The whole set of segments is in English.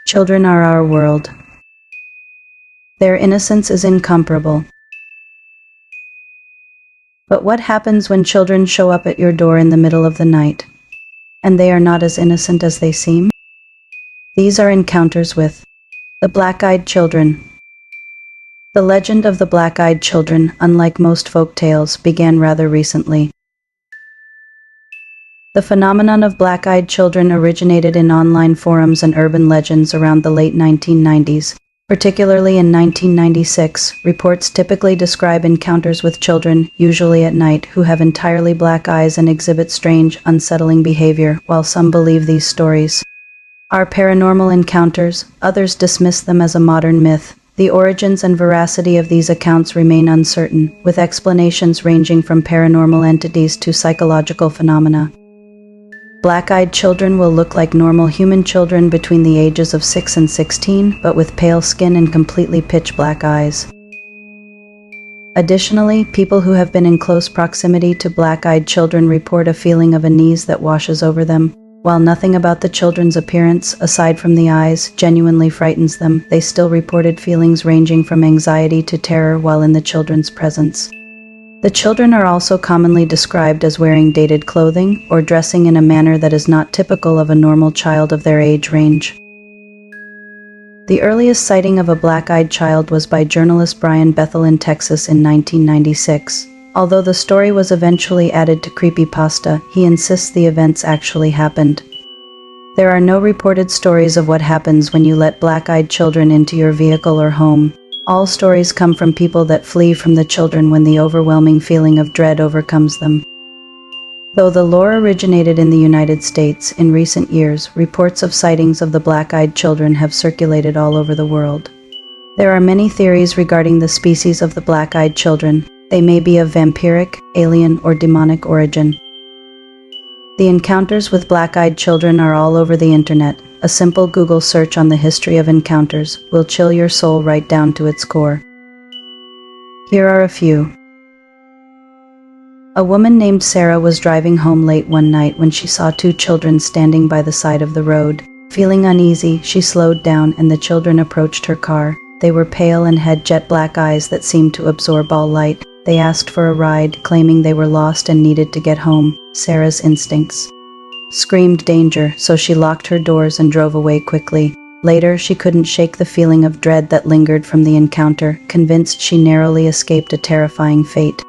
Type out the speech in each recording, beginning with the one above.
Children are our world. Their innocence is incomparable. But what happens when children show up at your door in the middle of the night, and they are not as innocent as they seem? These are encounters with the Black-Eyed Children. The legend of the Black-Eyed Children, unlike most folk tales, began rather recently. The phenomenon of black-eyed children originated in online forums and urban legends around the late 1990s. Particularly in 1996, reports typically describe encounters with children, usually at night, who have entirely black eyes and exhibit strange, unsettling behavior, while some believe these stories are paranormal encounters. Others dismiss them as a modern myth. The origins and veracity of these accounts remain uncertain, with explanations ranging from paranormal entities to psychological phenomena. Black-eyed children will look like normal human children between the ages of 6 and 16, but with pale skin and completely pitch-black eyes. Additionally, people who have been in close proximity to black-eyed children report a feeling of unease that washes over them. While nothing about the children's appearance, aside from the eyes, genuinely frightens them, they still reported feelings ranging from anxiety to terror while in the children's presence. The children are also commonly described as wearing dated clothing or dressing in a manner that is not typical of a normal child of their age range. The earliest sighting of a black-eyed child was by journalist Brian Bethel in Texas in 1996. Although the story was eventually added to creepypasta, he insists the events actually happened. There are no reported stories of what happens when you let black-eyed children into your vehicle or home. All stories come from people that flee from the children when the overwhelming feeling of dread overcomes them. Though the lore originated in the United States, in recent years, reports of sightings of the black-eyed children have circulated all over the world. There are many theories regarding the species of the black-eyed children. They may be of vampiric, alien, or demonic origin. The encounters with black-eyed children are all over the internet. A simple Google search on the history of encounters will chill your soul right down to its core. Here are a few. A woman named Sarah was driving home late one night when she saw two children standing by the side of the road. Feeling uneasy, she slowed down and the children approached her car. They were pale and had jet black eyes that seemed to absorb all light. They asked for a ride, claiming they were lost and needed to get home. Sarah's instincts screamed danger, so she locked her doors and drove away quickly. Later, she couldn't shake the feeling of dread that lingered from the encounter, convinced she narrowly escaped a terrifying fate.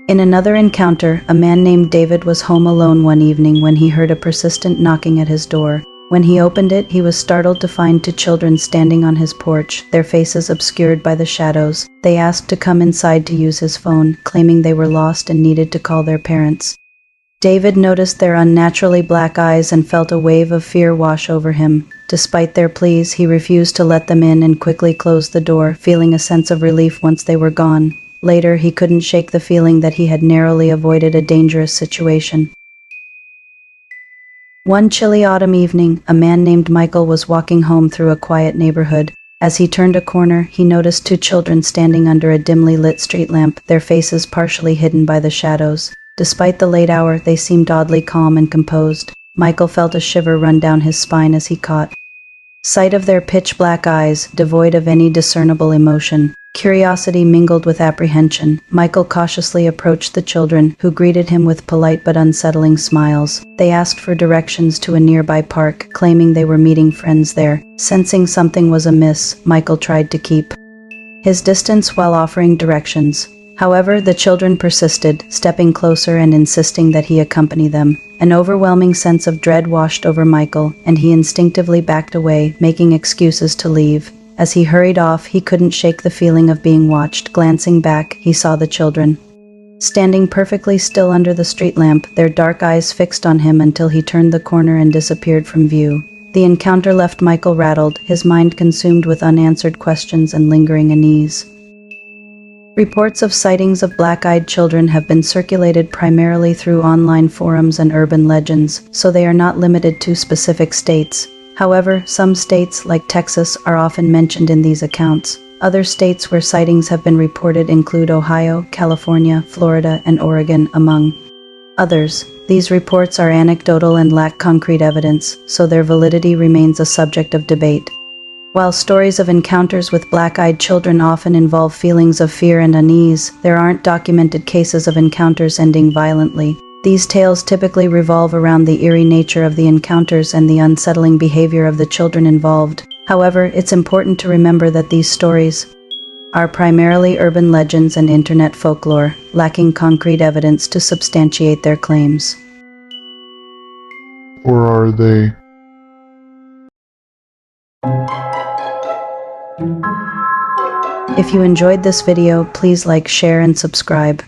In another encounter, a man named David was home alone one evening when he heard a persistent knocking at his door. When he opened it, he was startled to find two children standing on his porch, their faces obscured by the shadows. They asked to come inside to use his phone, claiming they were lost and needed to call their parents. David noticed their unnaturally black eyes and felt a wave of fear wash over him. Despite their pleas, he refused to let them in and quickly closed the door, feeling a sense of relief once they were gone. Later, he couldn't shake the feeling that he had narrowly avoided a dangerous situation. One chilly autumn evening, a man named Michael was walking home through a quiet neighborhood. As he turned a corner, he noticed two children standing under a dimly lit street lamp, their faces partially hidden by the shadows. Despite the late hour, they seemed oddly calm and composed. Michael felt a shiver run down his spine as he caught sight of their pitch-black eyes, devoid of any discernible emotion. Curiosity mingled with apprehension. Michael cautiously approached the children, who greeted him with polite but unsettling smiles. They asked for directions to a nearby park, claiming they were meeting friends there. Sensing something was amiss, Michael tried to keep his distance while offering directions. However, the children persisted, stepping closer and insisting that he accompany them. An overwhelming sense of dread washed over Michael, and he instinctively backed away, making excuses to leave. As he hurried off, he couldn't shake the feeling of being watched. Glancing back, he saw the children standing perfectly still under the street lamp, their dark eyes fixed on him until he turned the corner and disappeared from view. The encounter left Michael rattled, his mind consumed with unanswered questions and lingering unease. Reports of sightings of black-eyed children have been circulated primarily through online forums and urban legends, so they are not limited to specific states. However, some states, like Texas, are often mentioned in these accounts. Other states where sightings have been reported include Ohio, California, Florida, and Oregon, among others. These reports are anecdotal and lack concrete evidence, so their validity remains a subject of debate. While stories of encounters with black-eyed children often involve feelings of fear and unease, there aren't documented cases of encounters ending violently. These tales typically revolve around the eerie nature of the encounters and the unsettling behavior of the children involved. However, it's important to remember that these stories are primarily urban legends and internet folklore, lacking concrete evidence to substantiate their claims. Or are they? If you enjoyed this video, please like, share, and subscribe.